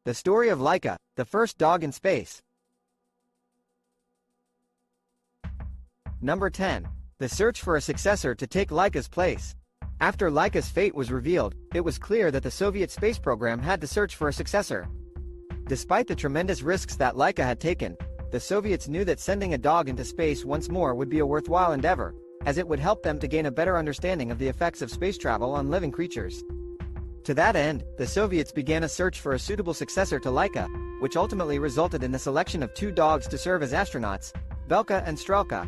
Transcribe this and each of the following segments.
The story of Laika, the first dog in space. Number 10. The search for a successor to take Laika's place. After Laika's fate was revealed, it was clear that the Soviet space program had to search for a successor. Despite the tremendous risks that Laika had taken, the Soviets knew that sending a dog into space once more would be a worthwhile endeavor, as it would help them to gain a better understanding of the effects of space travel on living creatures. To that end, the Soviets began a search for a suitable successor to Laika, which ultimately resulted in the selection of 2 dogs to serve as astronauts, Belka and Strelka.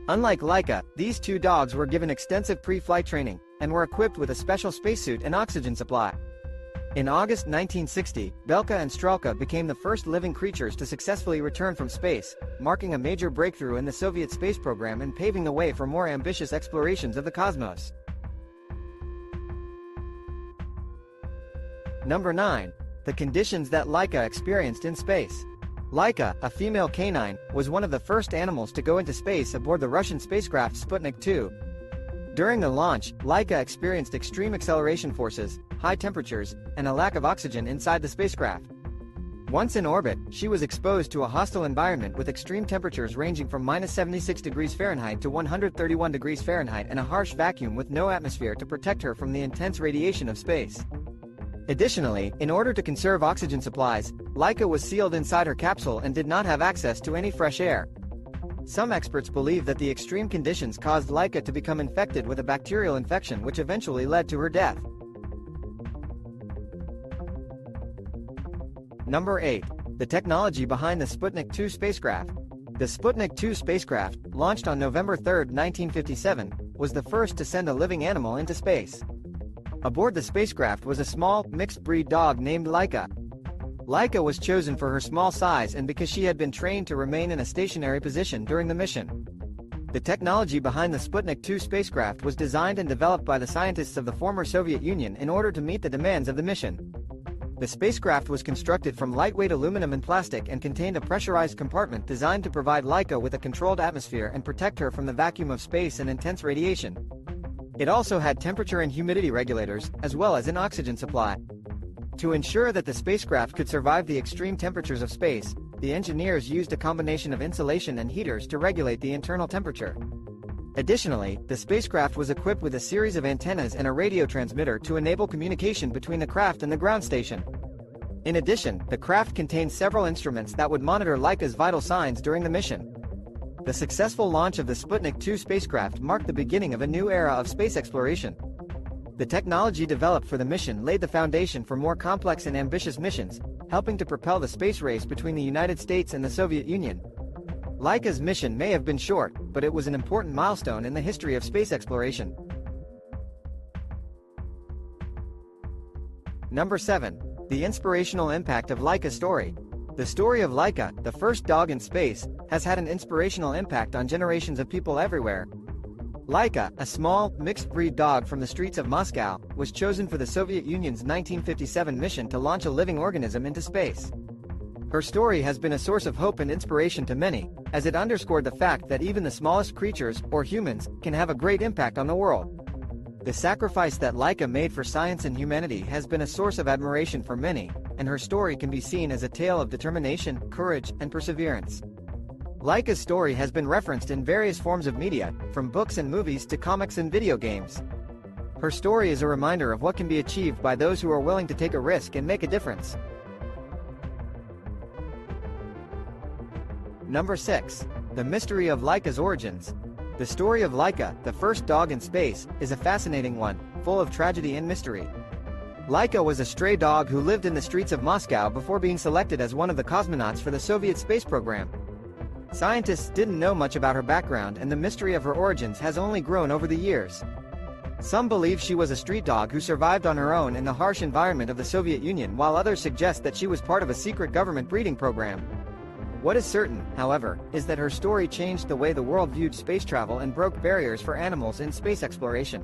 Unlike Laika, these 2 dogs were given extensive pre-flight training, and were equipped with a special spacesuit and oxygen supply. In August 1960, Belka and Strelka became the first living creatures to successfully return from space, marking a major breakthrough in the Soviet space program and paving the way for more ambitious explorations of the cosmos. Number 9. The conditions that Laika experienced in space. Laika, a female canine, was one of the first animals to go into space aboard the Russian spacecraft Sputnik 2. During the launch, Laika experienced extreme acceleration forces, high temperatures, and a lack of oxygen inside the spacecraft. Once in orbit, she was exposed to a hostile environment with extreme temperatures ranging from -76 degrees Fahrenheit to 131 degrees Fahrenheit and a harsh vacuum with no atmosphere to protect her from the intense radiation of space. Additionally, in order to conserve oxygen supplies, Laika was sealed inside her capsule and did not have access to any fresh air. Some experts believe that the extreme conditions caused Laika to become infected with a bacterial infection which eventually led to her death. Number 8. The technology behind the Sputnik 2 spacecraft. The Sputnik 2 spacecraft, launched on November 3, 1957, was the first to send a living animal into space. Aboard the spacecraft was a small, mixed-breed dog named Laika. Laika was chosen for her small size and because she had been trained to remain in a stationary position during the mission. The technology behind the Sputnik 2 spacecraft was designed and developed by the scientists of the former Soviet Union in order to meet the demands of the mission. The spacecraft was constructed from lightweight aluminum and plastic and contained a pressurized compartment designed to provide Laika with a controlled atmosphere and protect her from the vacuum of space and intense radiation. It also had temperature and humidity regulators, as well as an oxygen supply. To ensure that the spacecraft could survive the extreme temperatures of space, the engineers used a combination of insulation and heaters to regulate the internal temperature. Additionally, the spacecraft was equipped with a series of antennas and a radio transmitter to enable communication between the craft and the ground station. In addition, the craft contained several instruments that would monitor Laika's vital signs during the mission. The successful launch of the Sputnik 2 spacecraft marked the beginning of a new era of space exploration. The technology developed for the mission laid the foundation for more complex and ambitious missions, helping to propel the space race between the United States and the Soviet Union. Laika's mission may have been short, but it was an important milestone in the history of space exploration. Number 7. The inspirational impact of Laika's story. The story of Laika, the first dog in space, has had an inspirational impact on generations of people everywhere. Laika, a small, mixed-breed dog from the streets of Moscow, was chosen for the Soviet Union's 1957 mission to launch a living organism into space. Her story has been a source of hope and inspiration to many, as it underscored the fact that even the smallest creatures, or humans, can have a great impact on the world. The sacrifice that Laika made for science and humanity has been a source of admiration for many, and her story can be seen as a tale of determination, courage, and perseverance. Laika's story has been referenced in various forms of media, from books and movies to comics and video games. Her story is a reminder of what can be achieved by those who are willing to take a risk and make a difference. Number 6. The mystery of Laika's origins. The story of Laika, the first dog in space, is a fascinating one, full of tragedy and mystery. Laika was a stray dog who lived in the streets of Moscow before being selected as one of the cosmonauts for the Soviet space program. Scientists didn't know much about her background, and the mystery of her origins has only grown over the years. Some believe she was a street dog who survived on her own in the harsh environment of the Soviet Union, while others suggest that she was part of a secret government breeding program. What is certain, however, is that her story changed the way the world viewed space travel and broke barriers for animals in space exploration.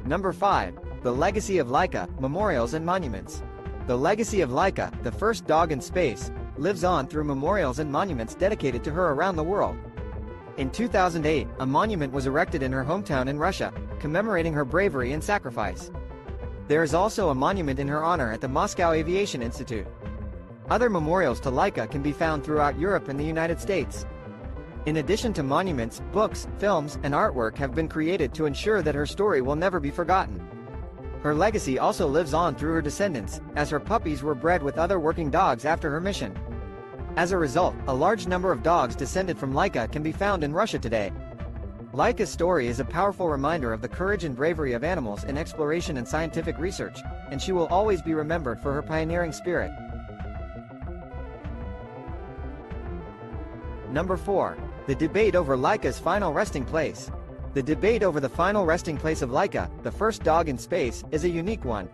Number 5. The legacy of Laika, memorials and monuments. The legacy of Laika, the first dog in space, lives on through memorials and monuments dedicated to her around the world. In 2008, a monument was erected in her hometown in Russia, commemorating her bravery and sacrifice. There is also a monument in her honor at the Moscow Aviation Institute. Other memorials to Laika can be found throughout Europe and the United States. In addition to monuments, books, films, and artwork have been created to ensure that her story will never be forgotten. Her legacy also lives on through her descendants, as her puppies were bred with other working dogs after her mission. As a result, a large number of dogs descended from Laika can be found in Russia today. Laika's story is a powerful reminder of the courage and bravery of animals in exploration and scientific research, and she will always be remembered for her pioneering spirit. Number 4. The debate over Laika's final resting place. The debate over the final resting place of Laika, the first dog in space, is a unique one.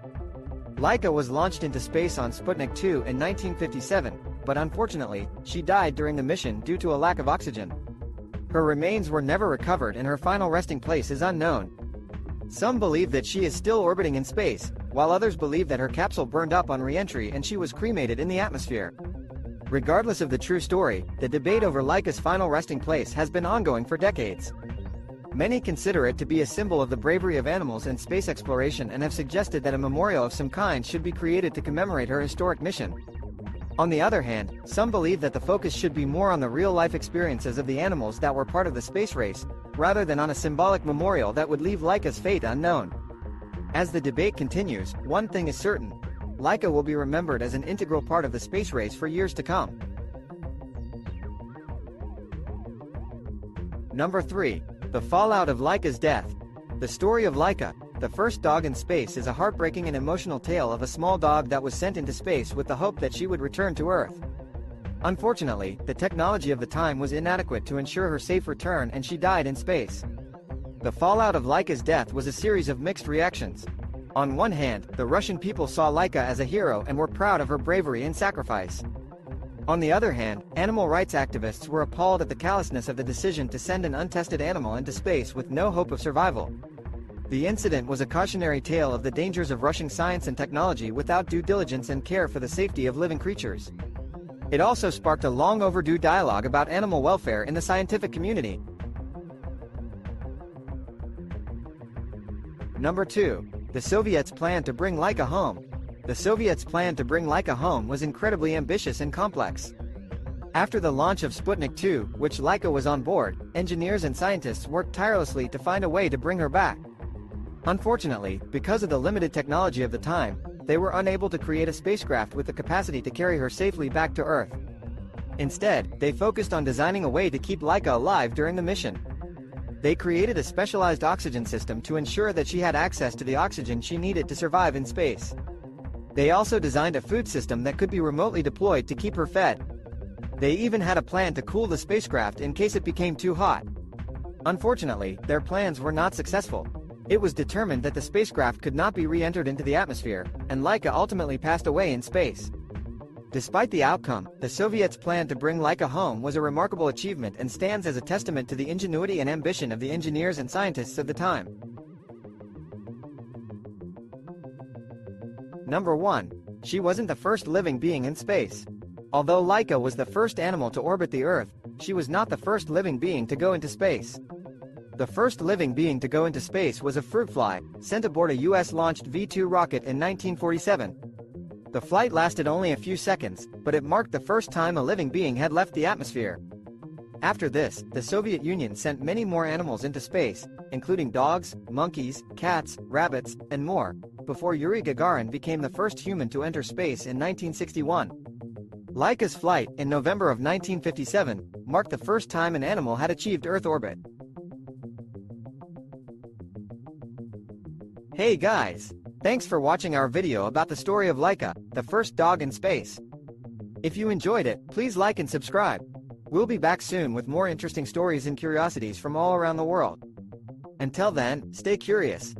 Laika was launched into space on Sputnik 2 in 1957, but unfortunately, she died during the mission due to a lack of oxygen. Her remains were never recovered and her final resting place is unknown. Some believe that she is still orbiting in space, while others believe that her capsule burned up on re-entry and she was cremated in the atmosphere. Regardless of the true story, the debate over Laika's final resting place has been ongoing for decades. Many consider it to be a symbol of the bravery of animals in space exploration and have suggested that a memorial of some kind should be created to commemorate her historic mission. On the other hand, some believe that the focus should be more on the real-life experiences of the animals that were part of the space race, rather than on a symbolic memorial that would leave Laika's fate unknown. As the debate continues, one thing is certain: Laika will be remembered as an integral part of the space race for years to come. Number 3. The fallout of Laika's death. The story of Laika, the first dog in space, is a heartbreaking and emotional tale of a small dog that was sent into space with the hope that she would return to Earth. Unfortunately, the technology of the time was inadequate to ensure her safe return and she died in space. The fallout of Laika's death was a series of mixed reactions. On one hand, the Russian people saw Laika as a hero and were proud of her bravery and sacrifice. On the other hand, animal rights activists were appalled at the callousness of the decision to send an untested animal into space with no hope of survival. The incident was a cautionary tale of the dangers of rushing science and technology without due diligence and care for the safety of living creatures. It also sparked a long overdue dialogue about animal welfare in the scientific community. Number 2. The Soviets' plan to bring Laika home. The Soviets' plan to bring Laika home was incredibly ambitious and complex. After the launch of Sputnik 2, which Laika was on board, engineers and scientists worked tirelessly to find a way to bring her back. Unfortunately, because of the limited technology of the time, they were unable to create a spacecraft with the capacity to carry her safely back to Earth. Instead, they focused on designing a way to keep Laika alive during the mission. They created a specialized oxygen system to ensure that she had access to the oxygen she needed to survive in space. They also designed a food system that could be remotely deployed to keep her fed. They even had a plan to cool the spacecraft in case it became too hot. Unfortunately, their plans were not successful. It was determined that the spacecraft could not be re-entered into the atmosphere, and Laika ultimately passed away in space. Despite the outcome, the Soviets' plan to bring Laika home was a remarkable achievement and stands as a testament to the ingenuity and ambition of the engineers and scientists of the time. Number 1. She wasn't the first living being in space. Although Laika was the first animal to orbit the Earth, she was not the first living being to go into space. The first living being to go into space was a fruit fly, sent aboard a US-launched V-2 rocket in 1947. The flight lasted only a few seconds, but it marked the first time a living being had left the atmosphere. After this, the Soviet Union sent many more animals into space, including dogs, monkeys, cats, rabbits, and more, before Yuri Gagarin became the first human to enter space in 1961. Laika's flight, in November of 1957, marked the first time an animal had achieved Earth orbit. Hey guys! Thanks for watching our video about the story of Laika, the first dog in space. If you enjoyed it, please like and subscribe. We'll be back soon with more interesting stories and curiosities from all around the world. Until then, stay curious.